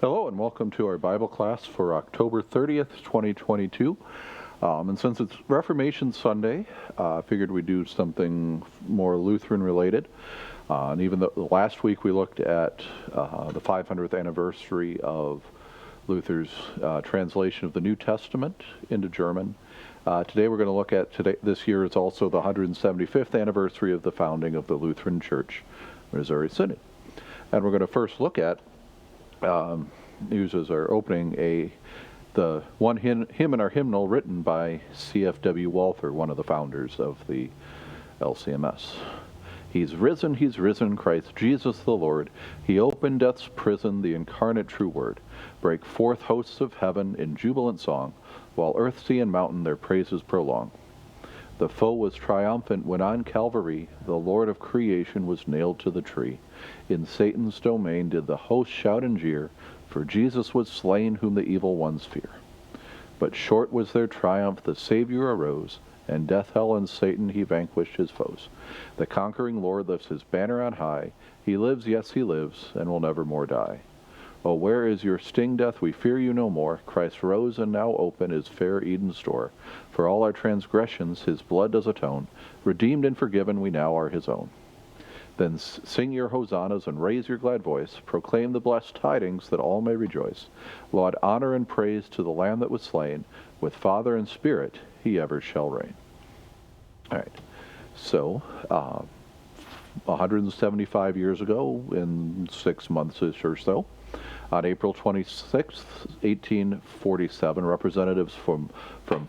Hello and welcome to our Bible class for October 30th, 2022. And since it's Reformation Sunday, I figured we'd do something more Lutheran related. And even though last week we looked at the 500th anniversary of Luther's translation of the New Testament into German, today we're going to look at, this year is also the 175th anniversary of the founding of the Lutheran Church, Missouri Synod. And we're going to first look at use as our opening the one hymn in our hymnal written by C.F.W. Walther, one of the founders of the LCMS. He's risen, Christ Jesus the Lord. He opened death's prison, the incarnate true word. Break forth hosts of heaven in jubilant song, while earth, sea, and mountain their praises prolong. The foe was triumphant when on Calvary the Lord of creation was nailed to the tree. In Satan's domain did the host shout and jeer, for Jesus was slain whom the evil ones fear. But short was their triumph, the Savior arose, and death, hell, and Satan he vanquished his foes. The conquering Lord lifts his banner on high. He lives, yes, he lives, and will never more die. Oh, where is your sting, death? We fear you no more. Christ rose, and now open is fair Eden's door. For all our transgressions his blood does atone. Redeemed and forgiven, we now are his own. Then sing your hosannas and raise your glad voice. Proclaim the blessed tidings that all may rejoice. Laud, honor, and praise to the Lamb that was slain. With Father and Spirit he ever shall reign. All right. So, 175 years ago, in 6 months or so, on April 26, 1847, representatives from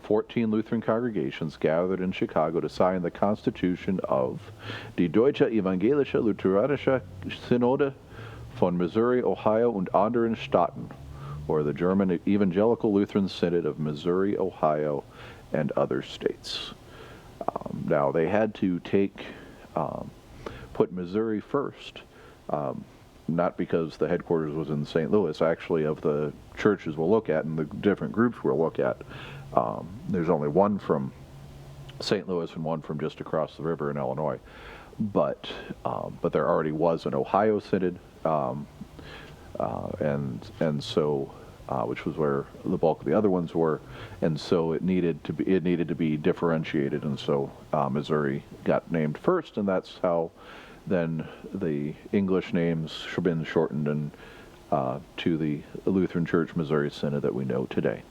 14 Lutheran congregations gathered in Chicago to sign the Constitution of Die Deutsche Evangelische Lutheranische Synode von Missouri, Ohio und anderen Staaten, or the German Evangelical Lutheran Synod of Missouri, Ohio, and other states. Now, they had to put Missouri first, not because the headquarters was in St. Louis, actually, of the churches we'll look at and the different groups we'll look at. There's only one from St. Louis and one from just across the river in Illinois. But there already was an Ohio Synod, and so which was where the bulk of the other ones were, and so it needed to be differentiated, and so Missouri got named first, and that's how then the English names have been shortened and to the Lutheran Church Missouri Synod that we know today.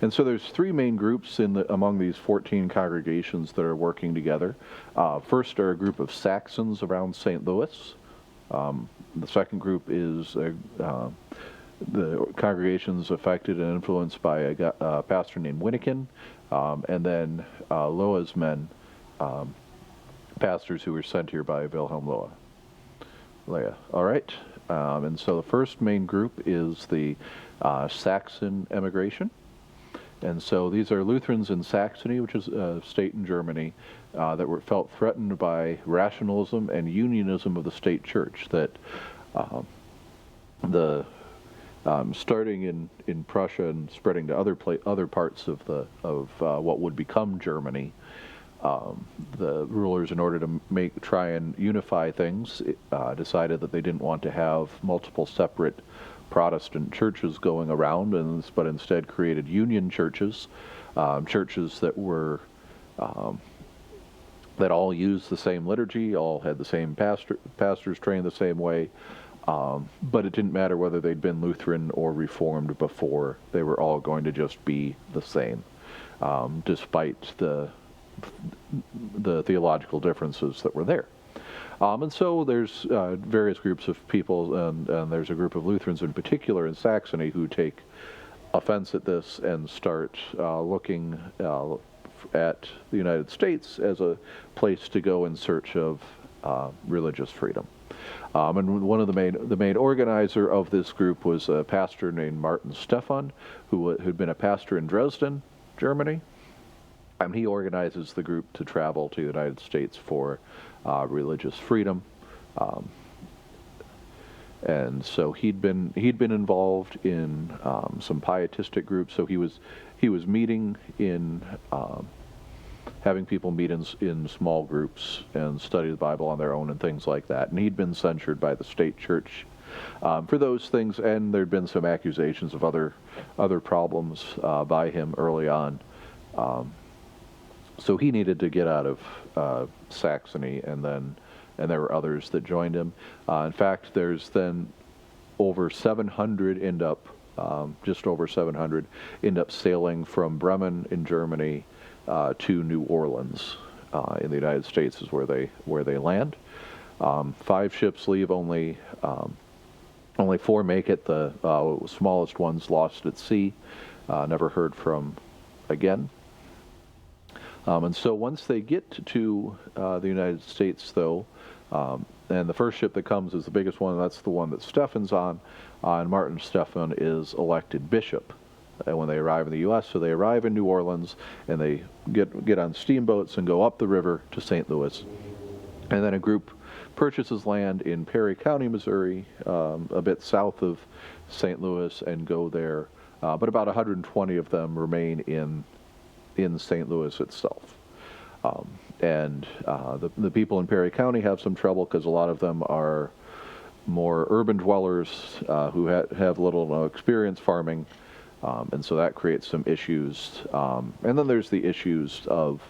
And so there's three main groups among these 14 congregations that are working together. First are a group of Saxons around St. Louis. The second group is the congregations affected and influenced by a pastor named Winnikin, and then Loa's men, pastors who were sent here by Wilhelm Loa. All right, and so the first main group is the Saxon emigration. And so these are Lutherans in Saxony, which is a state in Germany, that felt threatened by rationalism and unionism of the state church. That starting in Prussia and spreading to other parts of what would become Germany, the rulers, in order to try and unify things, decided that they didn't want to have multiple separate Protestant churches going around, but instead created union churches, churches that were that all used the same liturgy, all had the same pastors trained the same way, but it didn't matter whether they'd been Lutheran or Reformed before; they were all going to just be the same, despite the theological differences that were there. And so there's various groups of people, and there's a group of Lutherans in particular in Saxony who take offense at this and start looking at the United States as a place to go in search of religious freedom. And one of the main organizer of this group was a pastor named Martin Stephan, who'd been a pastor in Dresden, Germany. And he organizes the group to travel to the United States for religious freedom, and so he'd been involved in some pietistic groups. So he was meeting in having people meet in small groups and study the Bible on their own and things like that. And he'd been censured by the state church for those things, and there'd been some accusations of other problems by him early on. So he needed to get out of Saxony, and there were others that joined him. In fact, there's then over 700 end up, just over 700, end up sailing from Bremen in Germany to New Orleans in the United States is where they land. 5 ships leave, only 4 make it. The smallest one's lost at sea, never heard from again. And so once they get to the United States, though, and the first ship that comes is the biggest one, that's the one that Stephen's on, and Martin Stephen is elected bishop when they arrive in the U.S. So they arrive in New Orleans, and they get on steamboats and go up the river to St. Louis. And then a group purchases land in Perry County, Missouri, a bit south of St. Louis, and go there. But about 120 of them remain in St. Louis itself. And the people in Perry County have some trouble because a lot of them are more urban dwellers who have little to no experience farming, and so that creates some issues. And then there's the issues of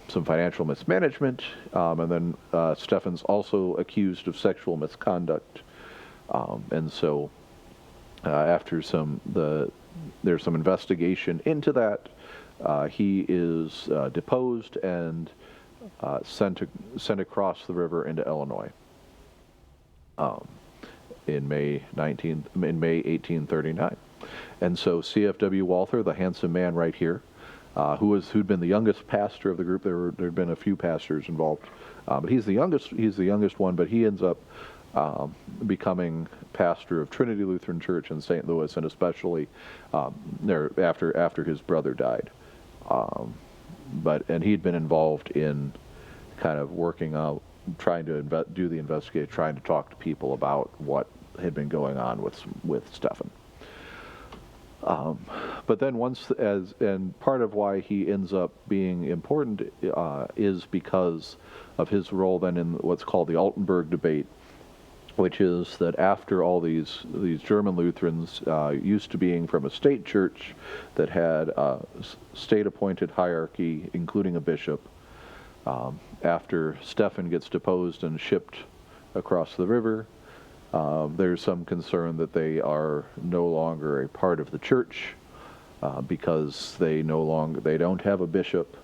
some financial mismanagement, and then Stephen's also accused of sexual misconduct, and so after there's some investigation into that. He is deposed and sent across the river into Illinois in May 1839. And so C.F.W. Walther, the handsome man right here, who'd been the youngest pastor of the group. There'd been a few pastors involved, but he's the youngest one. But he ends up becoming pastor of Trinity Lutheran Church in St. Louis, and especially there after his brother died. And he'd been involved in kind of working out, trying to do the investigation, trying to talk to people about what had been going on with Stephen. But then and part of why he ends up being important is because of his role then in what's called the Altenburg debate, which is that after all these German Lutherans, used to being from a state church that had a state-appointed hierarchy, including a bishop, after Stephen gets deposed and shipped across the river, there's some concern that they are no longer a part of the church because they don't have a bishop.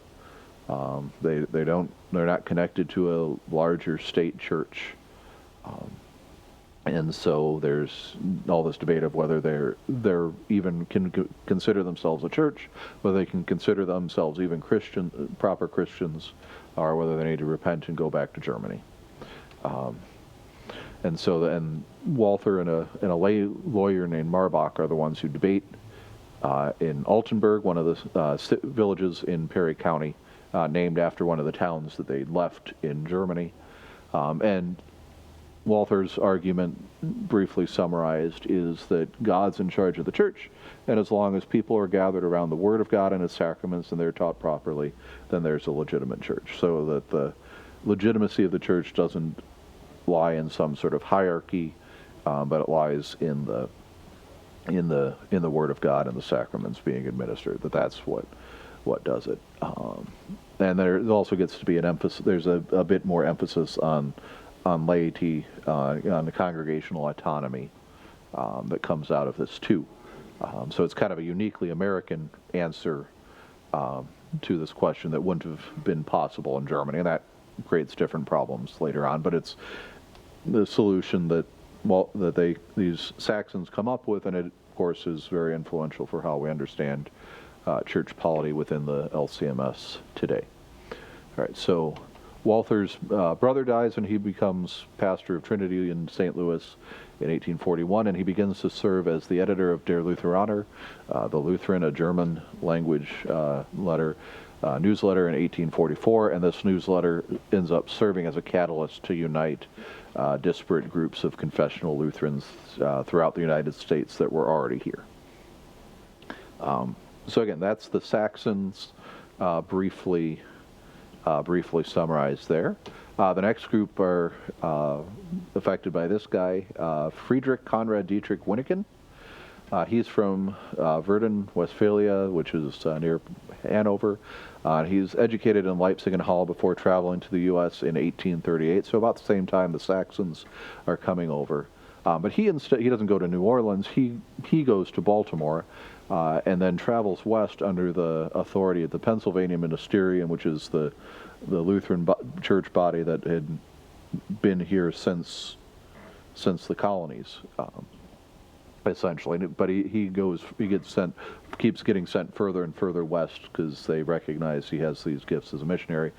They're not connected to a larger state church. And so there's all this debate of whether they're even can consider themselves a church, whether they can consider themselves even proper Christians, or whether they need to repent and go back to Germany. And so Walther and a lay lawyer named Marbach are the ones who debate in Altenburg, one of the villages in Perry County, named after one of the towns that they left in Germany, and Walther's argument, briefly summarized, is that God's in charge of the church, and as long as people are gathered around the Word of God and His sacraments and they're taught properly, then there's a legitimate church. So that the legitimacy of the church doesn't lie in some sort of hierarchy, but it lies in the Word of God and the sacraments being administered. That's what does it. And there also gets to be an emphasis. There's a bit more emphasis on laity, on the congregational autonomy that comes out of this too. So it's kind of a uniquely American answer to this question that wouldn't have been possible in Germany, and that creates different problems later on. But it's the solution that these Saxons come up with, and it of course is very influential for how we understand church polity within the LCMS today. All right, so Walther's brother dies, and he becomes pastor of Trinity in St. Louis in 1841, and he begins to serve as the editor of Der Lutheraner, the Lutheran, a German language newsletter in 1844, and this newsletter ends up serving as a catalyst to unite disparate groups of confessional Lutherans throughout the United States that were already here. So again, that's the Saxons briefly briefly summarized there. The next group are affected by this guy, Friedrich Conrad Dietrich Winnekin. He's from Verden, Westphalia, which is near Hanover. He's educated in Leipzig and Halle before traveling to the U.S. in 1838, so about the same time the Saxons are coming over. But he doesn't go to New Orleans. He goes to Baltimore, and then travels west under the authority of the Pennsylvania Ministerium, which is the Lutheran church body that had been here since the colonies. Essentially, but he keeps getting sent further and further west because they recognize he has these gifts as a missionary,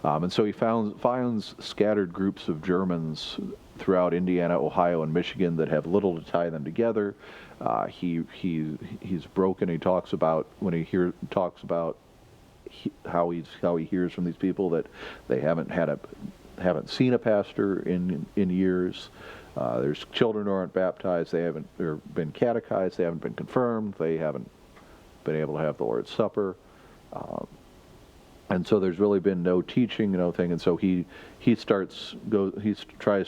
and so he finds scattered groups of Germans throughout Indiana, Ohio, and Michigan that have little to tie them together. He's broken. He talks about how he hears from these people that they haven't seen a pastor in years. There's children who aren't baptized, they haven't been catechized, they haven't been confirmed, they haven't been able to have the Lord's Supper, and so there's really been no teaching, no thing. And so he tries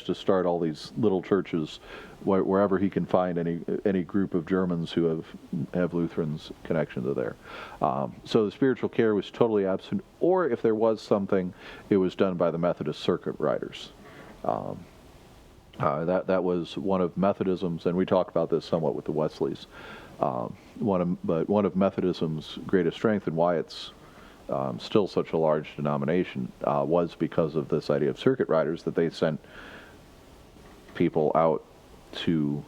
to start all these little churches wherever he can find any group of Germans who have Lutherans connection to there. So the spiritual care was totally absent, or if there was something, it was done by the Methodist circuit riders. That was one of Methodism's, and we talked about this somewhat with the Wesleys. One of Methodism's greatest strength and why it's still such a large denomination was because of this idea of circuit riders, that they sent people out to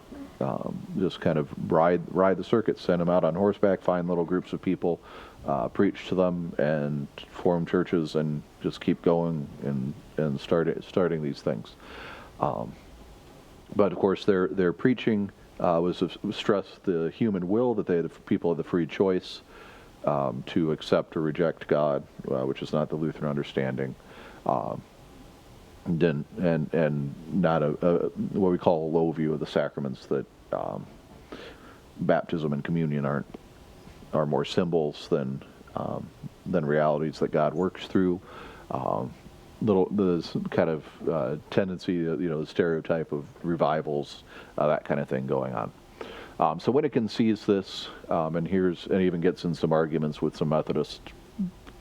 just kind of ride the circuit, send them out on horseback, find little groups of people, preach to them, and form churches, and just keep going and starting these things. But of course, their preaching was to stress the human will, that the people have the free choice to accept or reject God, which is not the Lutheran understanding, and not what we call a low view of the sacraments, that baptism and communion are more symbols than realities that God works through. This kind of tendency, the stereotype of revivals, that kind of thing going on. So Winnekin sees this, and even gets in some arguments with some Methodist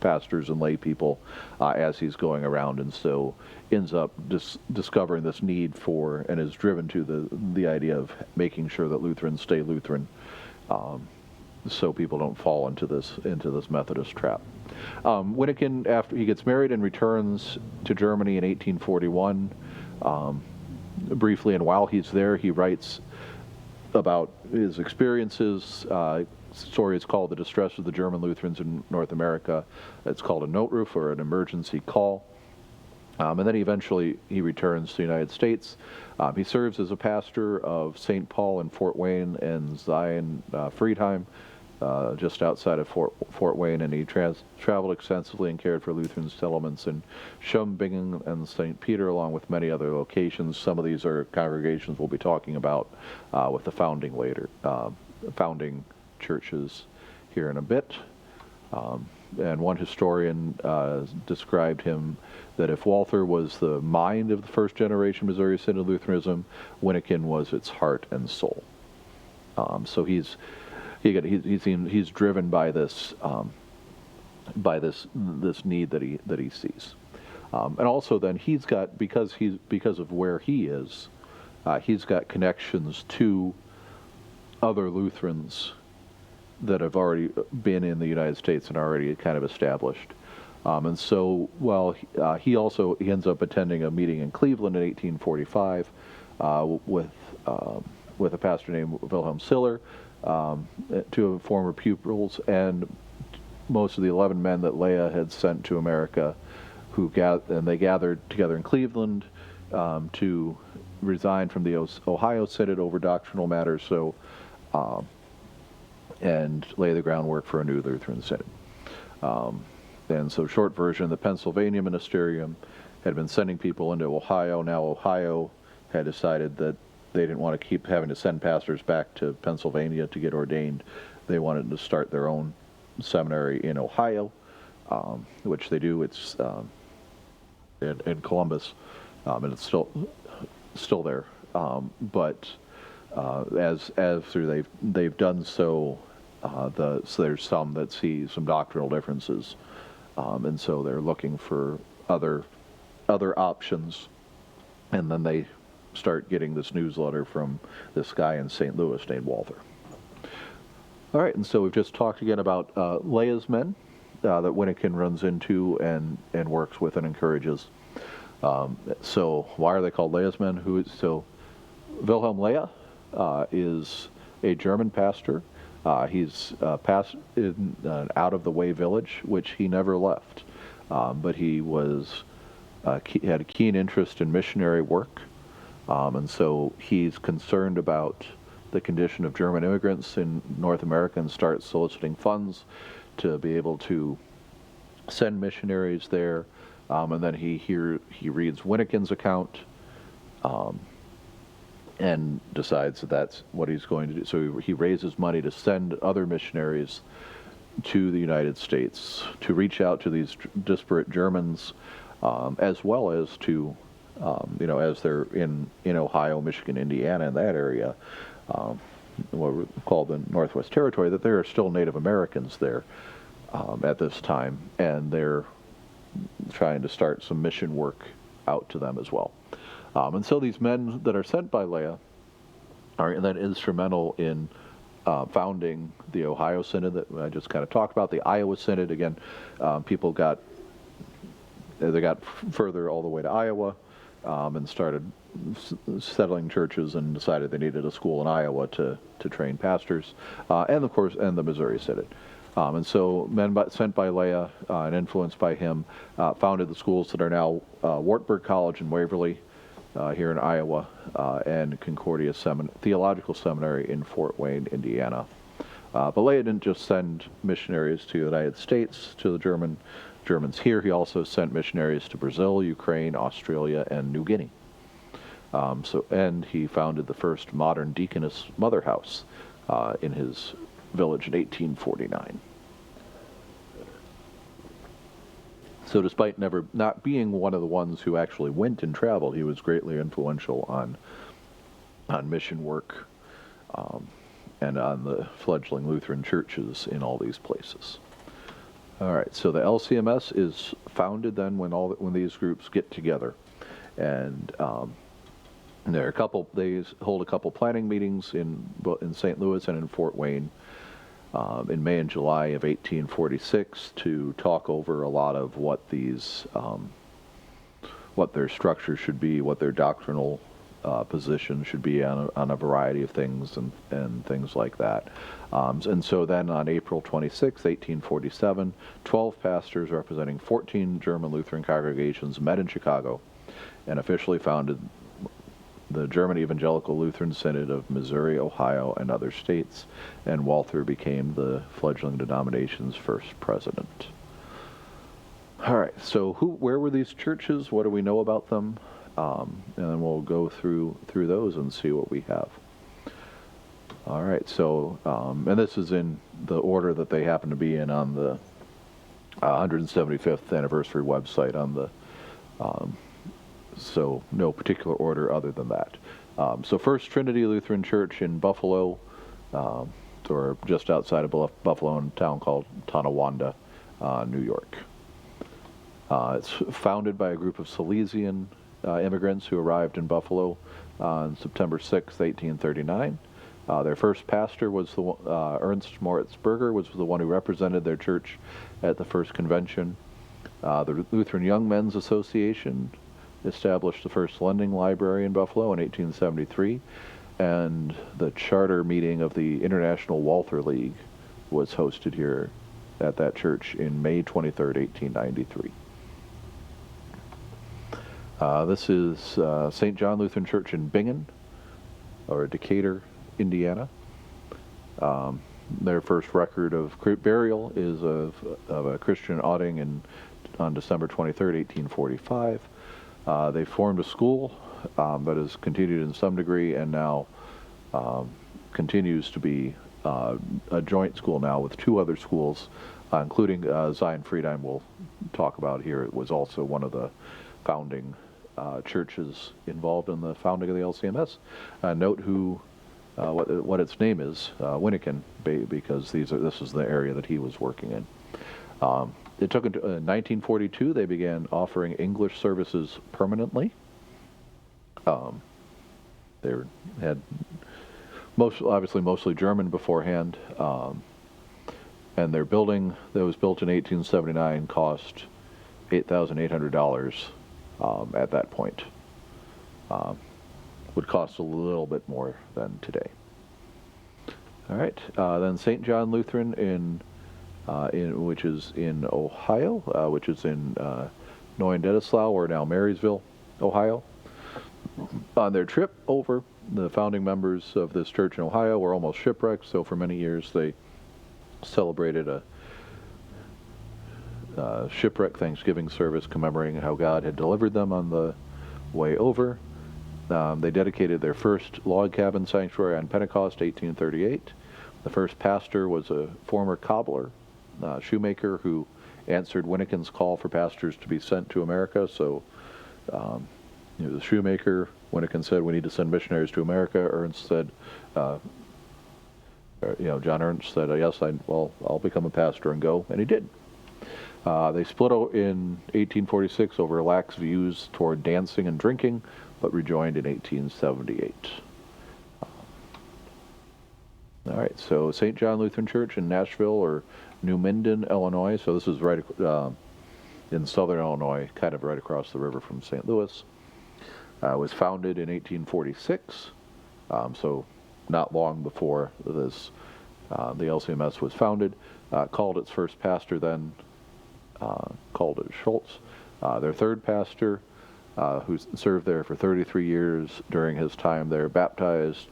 pastors and lay people as he's going around, and so ends up discovering this need for, and is driven to the idea of making sure that Lutherans stay Lutheran, so people don't fall into this Methodist trap. Winnekin, after he gets married and returns to Germany in 1841, briefly, and while he's there, he writes about his experiences. Story is called "The Distress of the German Lutherans in North America." It's called a notruf, or an emergency call. And then eventually he returns to the United States. He serves as a pastor of St. Paul in Fort Wayne and Zion Friedheim, just outside of Fort Wayne, and he traveled extensively and cared for Lutheran settlements in Schumbingen and St. Peter, along with many other locations. Some of these are congregations we'll be talking about with the founding churches here in a bit. And one historian described him that if Walther was the mind of the first generation Missouri Synod Lutheranism, Winnekin was its heart and soul. So he's driven by this need that he sees, and also then he's got, because of where he is, he's got connections to other Lutherans that have already been in the United States and already kind of established. And so, he ends up attending a meeting in Cleveland in 1845 with a pastor named Wilhelm Siller, two former pupils, and most of the 11 men that Leah had sent to America, they gathered together in Cleveland to resign from the Ohio Synod over doctrinal matters, and lay the groundwork for a new Lutheran Synod. And so, short version, the Pennsylvania Ministerium had been sending people into Ohio. Now Ohio had decided that they didn't want to keep having to send pastors back to Pennsylvania to get ordained. They wanted to start their own seminary in Ohio. which they do. It's in Columbus, and it's still there. But as through they've done so, so there's some that see some doctrinal differences, and so they're looking for other options, and then they start getting this newsletter from this guy in St. Louis named Walther. All right, and so we've just talked again about Leah's men that Winnekin runs into and works with and encourages. So why are they called Leah's men? Wilhelm Leah is a German pastor. He's passed in an out-of-the-way village, which he never left. But he had a keen interest in missionary work, and so he's concerned about the condition of German immigrants in North America and starts soliciting funds to be able to send missionaries there. And then he reads Winnekin's account, and decides that that's what he's going to do. So he raises money to send other missionaries to the United States to reach out to these disparate Germans, as well as to, as they're in Ohio, Michigan, Indiana, in that area, what we call the Northwest Territory, that there are still Native Americans there at this time, and they're trying to start some mission work out to them as well. And so these men that are sent by Leah are then instrumental in founding the Ohio Synod that I just kind of talked about. The Iowa Synod, again, people got further all the way to Iowa, and started settling churches and decided they needed a school in Iowa to train pastors, and of course, and the Missouri Synod. And so men sent by Leah and influenced by him founded the schools that are now Wartburg College in Waverly, here in Iowa, and Concordia Theological Seminary in Fort Wayne, Indiana. But Leah didn't just send missionaries to the United States, to the Germans here. He also sent missionaries to Brazil, Ukraine, Australia, and New Guinea. And he founded the first modern deaconess mother house in his village in 1849. So despite not being one of the ones who actually went and traveled, he was greatly influential on mission work, and on the fledgling Lutheran churches in all these places. All right, so the LCMS is founded then when these groups get together, and there are they hold a couple planning meetings in St. Louis and in Fort Wayne in May and July of 1846 to talk over a lot of what their structure should be, what their doctrinal position should be on a variety of things and things like that. And so then on April 26, 1847, 12 pastors representing 14 German Lutheran congregations met in Chicago and officially founded the German Evangelical Lutheran Synod of Missouri, Ohio, and other states, and Walther became the fledgling denomination's first president. All right, so where were these churches? What do we know about them? And then we'll go through those and see what we have. All right, so, and this is in the order that they happen to be in on the 175th anniversary website on the so no particular order other than that. So First Trinity Lutheran Church in Buffalo, or just outside of Buffalo, in a town called Tonawanda, New York. It's founded by a group of Silesian immigrants who arrived in Buffalo on September 6, 1839. Their first pastor was Ernst Moritz Berger, was the one who represented their church at the first convention. The Lutheran Young Men's Association established the first lending library in Buffalo in 1873, and the charter meeting of the International Walther League was hosted here at that church in May 23rd, 1893. This is St. John Lutheran Church in Bingen, or Decatur, Indiana. Their first record of burial is of a Christian outing on December 23rd, 1845. They formed a school that has continued in some degree, and now continues to be a joint school now with two other schools, including Zion Friedheim we'll talk about here. It was also one of the founding churches involved in the founding of the LCMS. Note what its name is, Winnikin, because this is the area that he was working in. It took until 1942 they began offering English services permanently. They had obviously mostly German beforehand, and their building that was built in 1879 cost $8,800 at that point. Would cost a little bit more than today. All right, then St. John Lutheran which is in Ohio, which is in Neuendettelsau, or now Marysville, Ohio. On their trip over, the founding members of this church in Ohio were almost shipwrecked, so for many years they celebrated a shipwreck Thanksgiving service commemorating how God had delivered them on the way over. They dedicated their first log cabin sanctuary on Pentecost, 1838. The first pastor was a former cobbler, shoemaker, who answered Winnikin's call for pastors to be sent to America. So he was a shoemaker. Winnikin said, "We need to send missionaries to America." Ernst said, John Ernst said, "Yes, I'll become a pastor and go," and he did. They split in 1846 over lax views toward dancing and drinking, but rejoined in 1878. All right, so St. John Lutheran Church in Nashville, or New Minden, Illinois. So this is right in southern Illinois, kind of right across the river from St. Louis. Was founded in 1846, so not long before this, the LCMS was founded. Called its first pastor then, called it Schultz. Their third pastor, who served there for 33 years during his time there, baptized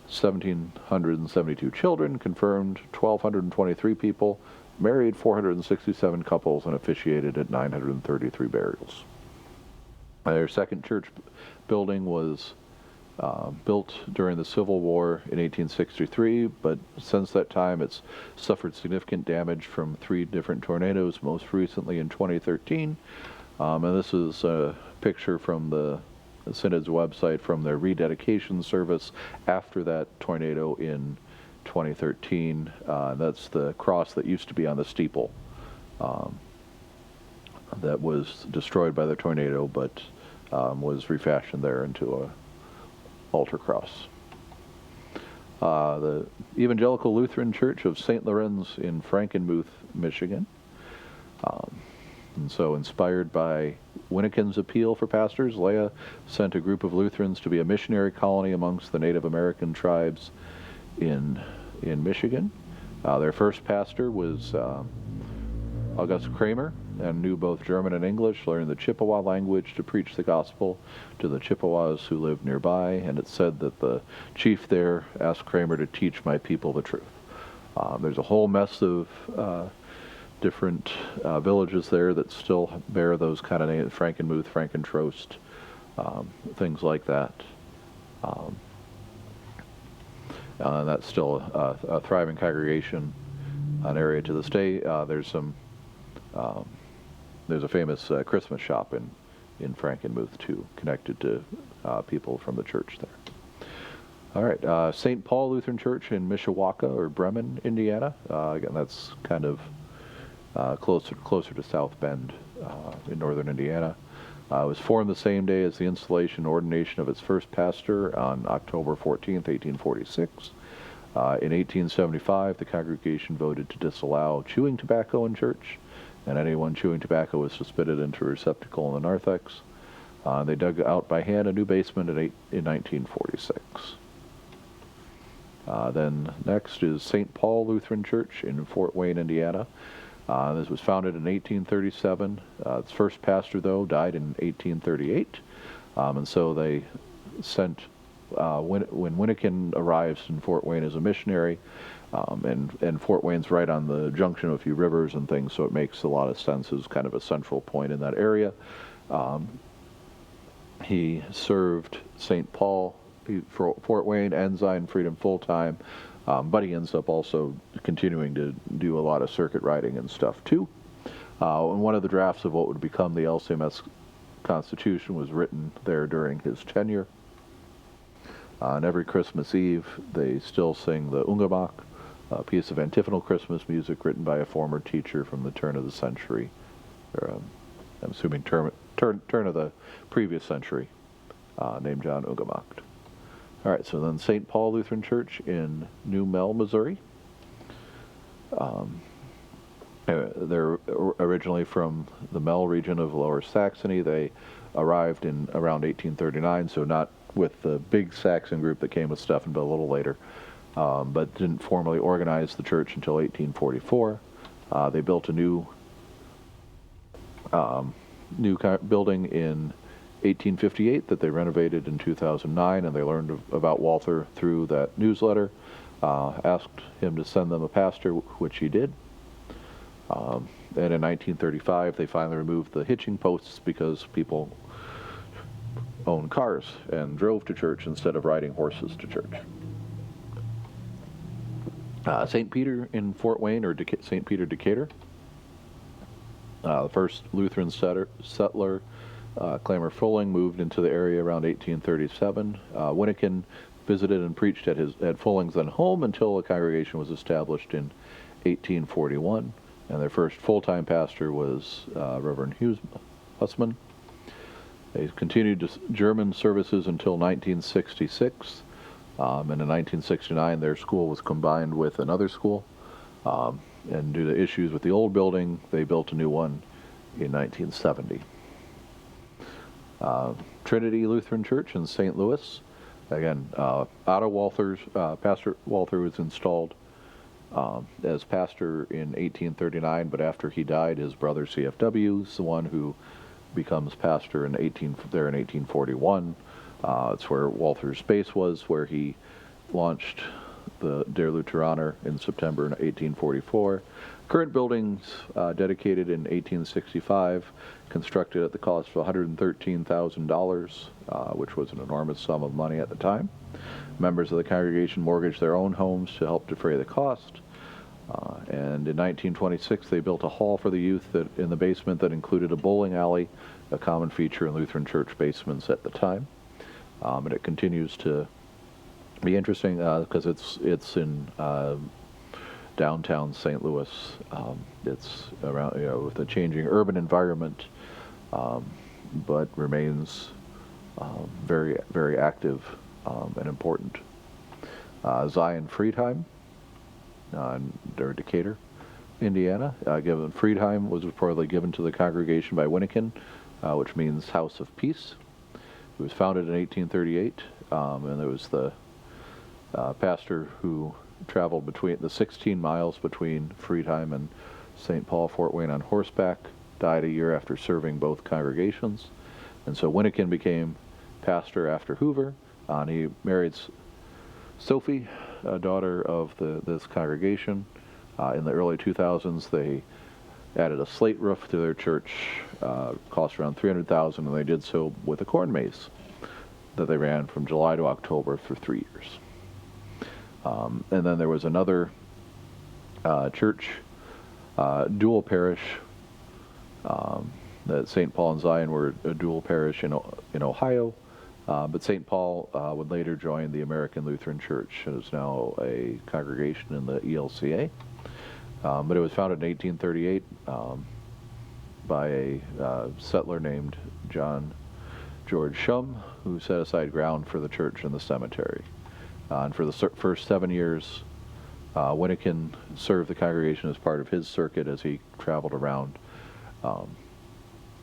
1,772 children, confirmed 1,223 people, married 467 couples, and officiated at 933 burials. Their second church building was built during the Civil War in 1863, but since that time it's suffered significant damage from 3 different tornadoes, most recently in 2013. And this is a picture from the Synod's website from their rededication service after that tornado in 2013. That's the cross that used to be on the steeple that was destroyed by the tornado, but was refashioned there into a altar cross. The Evangelical Lutheran Church of St. Lorenz in Frankenmuth, Michigan. And so, inspired by Winnikin's appeal for pastors, Leah sent a group of Lutherans to be a missionary colony amongst the Native American tribes in Michigan. Their first pastor was August Kramer, and knew both German and English, learned the Chippewa language to preach the gospel to the Chippewas who lived nearby, and it's said that the chief there asked Kramer to teach my people the truth. There's a whole mess of different villages there that still bear those kind of names, Frankenmuth, Frankentrost, things like that. That's still a thriving congregation, an area to this day. There's a famous Christmas shop in Frankenmuth too, connected to people from the church there. All right, St. Paul Lutheran Church in Mishawaka, or Bremen, Indiana. Again, that's kind of closer to South Bend in northern Indiana. It was formed the same day as the installation and ordination of its first pastor on October 14th, 1846. In 1875, the congregation voted to disallow chewing tobacco in church, and anyone chewing tobacco was suspended into a receptacle in the narthex. They dug out by hand a new basement in 1946. Then next is St. Paul Lutheran Church in Fort Wayne, Indiana. This was founded in 1837. Its first pastor, though, died in 1838. And so they sent, when Winnikin arrives in Fort Wayne as a missionary, and Fort Wayne's right on the junction of a few rivers and things, so it makes a lot of sense as kind of a central point in that area. He served St. Paul Fort Wayne and Zion Freedom full-time, but he ends up also continuing to do a lot of circuit riding and stuff too. And one of the drafts of what would become the LCMS Constitution was written there during his tenure. And every Christmas Eve, they still sing the Ungemach, a piece of antiphonal Christmas music written by a former teacher from the turn of the century, or I'm assuming turn of the previous century, named John Ungemach. All right, so then St. Paul Lutheran Church in New Mell, Missouri. They're originally from the Mell region of Lower Saxony. They arrived in around 1839, so not with the big Saxon group that came with Stephen, but a little later, but didn't formally organize the church until 1844. They built a new building in 1858 that they renovated in 2009, and they learned about Walther through that newsletter, asked him to send them a pastor, which he did. And in 1935, they finally removed the hitching posts because people owned cars and drove to church instead of riding horses to church. St. Peter in Fort Wayne, or St. Peter Decatur. The first Lutheran settler, Clamor Fulling, moved into the area around 1837. Winnikin visited and preached at Fulling's then home until a congregation was established in 1841. And their first full-time pastor was Reverend Hussman. They continued German services until 1966. And in 1969, their school was combined with another school. And due to issues with the old building, they built a new one in 1970. Trinity Lutheran Church in St. Louis. Again, Otto Walther's, Pastor Walther was installed as pastor in 1839, but after he died, his brother CFW is the one who becomes pastor in 1841. It's where Walther's base was, where he launched the Der Lutheraner in September 1844. Current buildings dedicated in 1865, constructed at the cost of $113,000, which was an enormous sum of money at the time. Members of the congregation mortgaged their own homes to help defray the cost. And in 1926, they built a hall for the youth in the basement that included a bowling alley, a common feature in Lutheran church basements at the time. And it continues to be interesting because it's in downtown St. Louis. It's around, with a changing urban environment, but remains very, very active and important. Zion Friedheim, or Decatur, Indiana. Friedheim was reportedly given to the congregation by Winnikin, which means House of Peace. It was founded in 1838, and there was the pastor who traveled between the 16 miles between Friedheim and St. Paul, Fort Wayne on horseback, died a year after serving both congregations. And so Winnikin became pastor after Hoover, and he married Sophie, a daughter of this congregation. In the early 2000s, they added a slate roof to their church, cost around $300,000, and they did so with a corn maze that they ran from July to October for 3 years. And then there was another church, dual parish, that St. Paul and Zion were a dual parish in Ohio, but St. Paul would later join the American Lutheran Church and is now a congregation in the ELCA. But it was founded in 1838 by a settler named John George Shum, who set aside ground for the church and the cemetery. And for the first 7 years, Winnikin served the congregation as part of his circuit as he traveled around.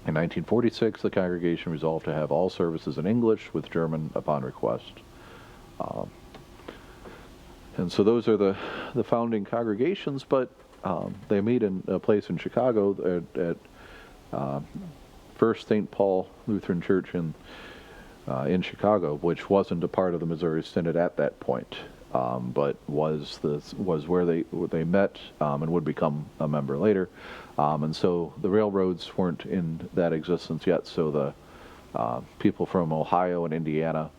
In 1946, the congregation resolved to have all services in English with German upon request. And so those are the founding congregations, but they meet in a place in Chicago at First St. Paul Lutheran Church in Chicago, which wasn't a part of the Missouri Synod at that point, but was where they met and would become a member later. And so the railroads weren't in that existence yet, so the people from Ohio and Indiana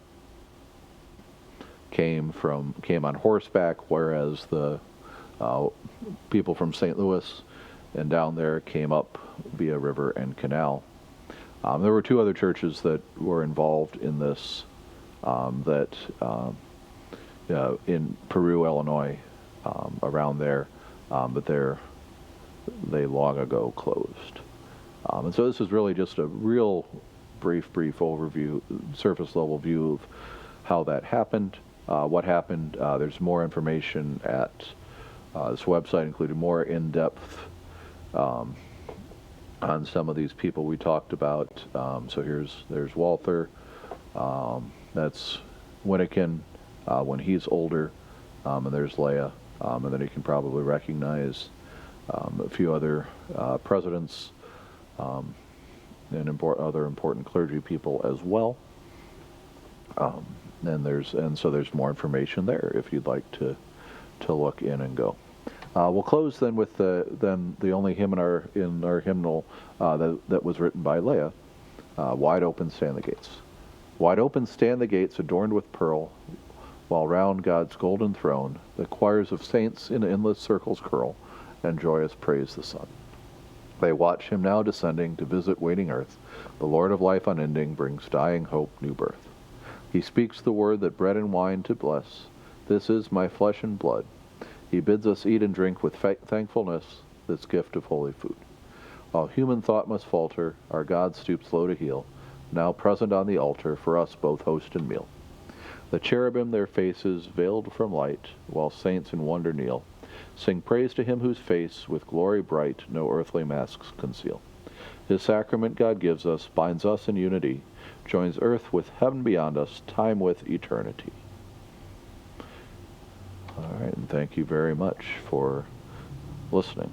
came on horseback, whereas the people from St. Louis and down there came up via river and canal. There were two other churches that were involved in this in Peru, Illinois, around there, but they long ago closed. And so this is really just a real brief overview, surface level view of how that happened, what happened. There's more information at this website, including more in-depth on some of these people we talked about. So there's Walther. That's Winnikin when he's older, and there's Leah, and then you can probably recognize a few other presidents and other important clergy people as well. And so there's more information there if you'd like to look in and go. We'll close then with the only hymn in our hymnal that was written by Leah. Wide open stand the gates. Wide open stand the gates adorned with pearl, while round God's golden throne the choirs of saints in endless circles curl, and joyous praise the Son. They watch him now descending to visit waiting earth. The Lord of life unending brings dying hope new birth. He speaks the word that bread and wine to bless. This is my flesh and blood. He bids us eat and drink with thankfulness this gift of holy food. While human thought must falter, our God stoops low to heal, now present on the altar for us both host and meal. The cherubim their faces veiled from light, while saints in wonder kneel, sing praise to him whose face with glory bright no earthly masks conceal. His sacrament God gives us, binds us in unity, joins earth with heaven beyond us, time with eternity. All right, and thank you very much for listening.